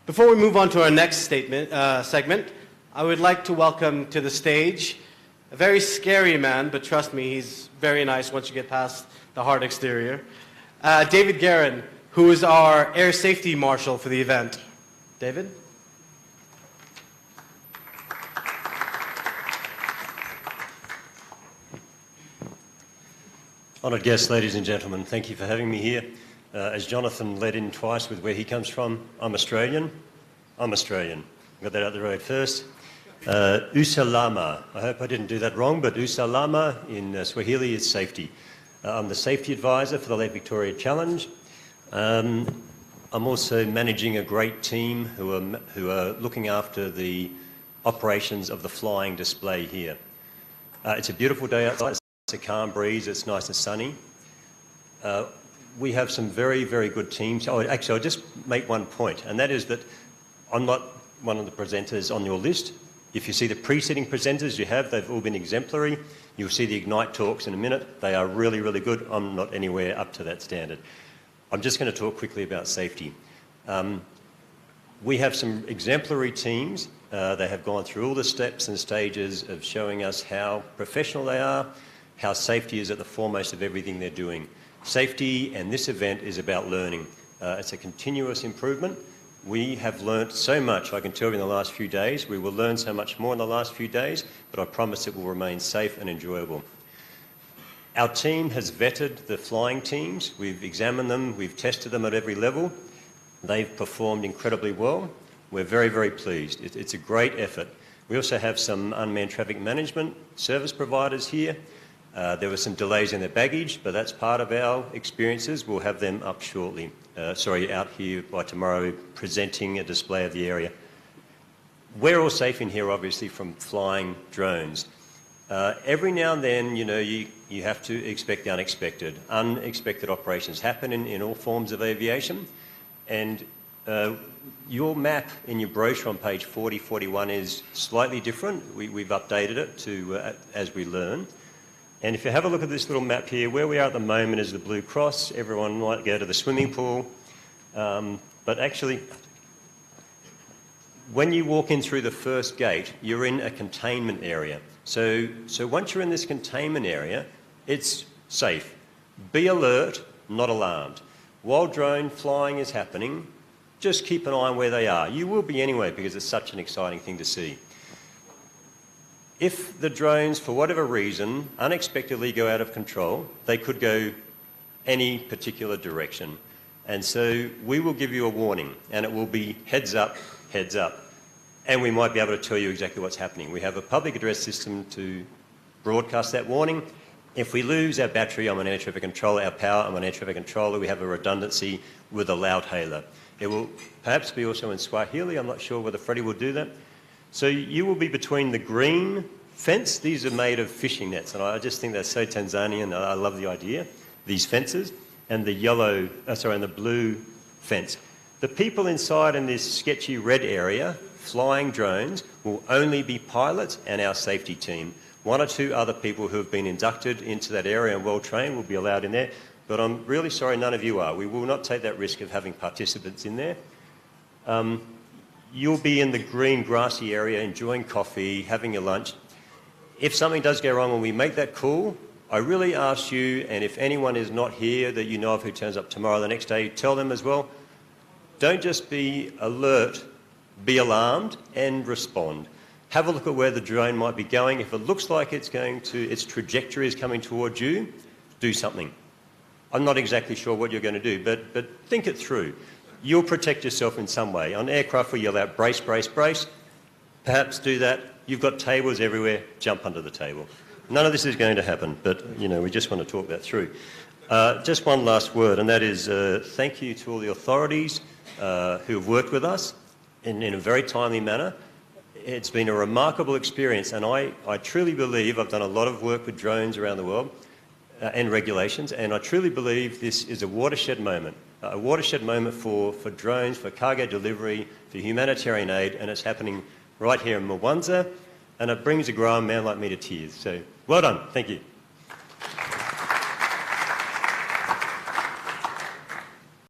Before we move on to our next segment, I would like to welcome to the stage a very scary man, but trust me, he's very nice once you get past the hard exterior. David Guerin, who is our air safety marshal for the event. David? Honoured guests, ladies and gentlemen, thank you for having me here. As Jonathan led in twice with where he comes from, I'm Australian. Got that out the road first. Usalama, I hope I didn't do that wrong, but Usalama in Swahili is safety. I'm the safety advisor for the Lake Victoria Challenge. I'm also managing a great team who are looking after the operations of the flying display here. It's a beautiful day outside. It's a calm breeze. It's nice and sunny. We have some very, very good teams. Oh, actually, I'll just make one point, and that is that I'm not one of the presenters on your list. If you see the preceding presenters they've all been exemplary. You'll see the Ignite talks in a minute. They are really, really good. I'm not anywhere up to that standard. I'm just going to talk quickly about safety. We have some exemplary teams. They have gone through all the steps and stages of showing us how professional they are, how safety is at the foremost of everything they're doing. Safety and this event is about learning. It's a continuous improvement. We have learnt so much, I can tell you, in the last few days. We will learn so much more in the last few days, but I promise it will remain safe and enjoyable. Our team has vetted the flying teams. We've examined them. We've tested them at every level. They've performed incredibly well. We're very, very pleased. It's a great effort. We also have some unmanned traffic management service providers here. There were some delays in their baggage, but that's part of our experiences. We'll have them up shortly. Out here by tomorrow, presenting a display of the area. We're all safe in here, obviously, from flying drones. Every now and then, you have to expect the unexpected. Unexpected operations happen in all forms of aviation. And your map in your brochure on page 40, 41 is slightly different. We've updated it to as we learn. And if you have a look at this little map here, where we are at the moment is the Blue Cross. Everyone might go to the swimming pool. But actually, when you walk in through the first gate, you're in a containment area. So once you're in this containment area, it's safe. Be alert, not alarmed. While drone flying is happening, just keep an eye on where they are. You will be anyway, because it's such an exciting thing to see. If the drones, for whatever reason, unexpectedly go out of control, they could go any particular direction. And so we will give you a warning, and it will be heads up, heads up. And we might be able to tell you exactly what's happening. We have a public address system to broadcast that warning. If we lose our battery on an air traffic controller, our power on an air traffic controller, we have a redundancy with a loud hailer. It will perhaps be also in Swahili. I'm not sure whether Freddie will do that. So you will be between the green fence. These are made of fishing nets, and I just think they're so Tanzanian. I love the idea, these fences, and the and the blue fence. The people inside in this sketchy red area, flying drones, will only be pilots and our safety team. One or two other people who have been inducted into that area and well-trained will be allowed in there, but I'm really sorry none of you are. We will not take that risk of having participants in there. You'll be in the green grassy area enjoying coffee, having your lunch. If something does go wrong when we make that call, I really ask you, and if anyone is not here that you know of who turns up tomorrow or the next day, tell them as well. Don't just be alert, be alarmed and respond. Have a look at where the drone might be going. If it looks like its trajectory is coming towards you, do something. I'm not exactly sure what you're going to do, but think it through. You'll protect yourself in some way. On aircraft we yell out brace, brace, brace. Perhaps do that. You've got tables everywhere, jump under the table. None of this is going to happen, but we just want to talk that through. Just one last word, and that is thank you to all the authorities who have worked with us in a very timely manner. It's been a remarkable experience, and I truly believe, I've done a lot of work with drones around the world and regulations, and I truly believe this is a watershed moment for drones, for cargo delivery, for humanitarian aid, and it's happening right here in Mwanza, and it brings a grown man like me to tears. So, well done. Thank you.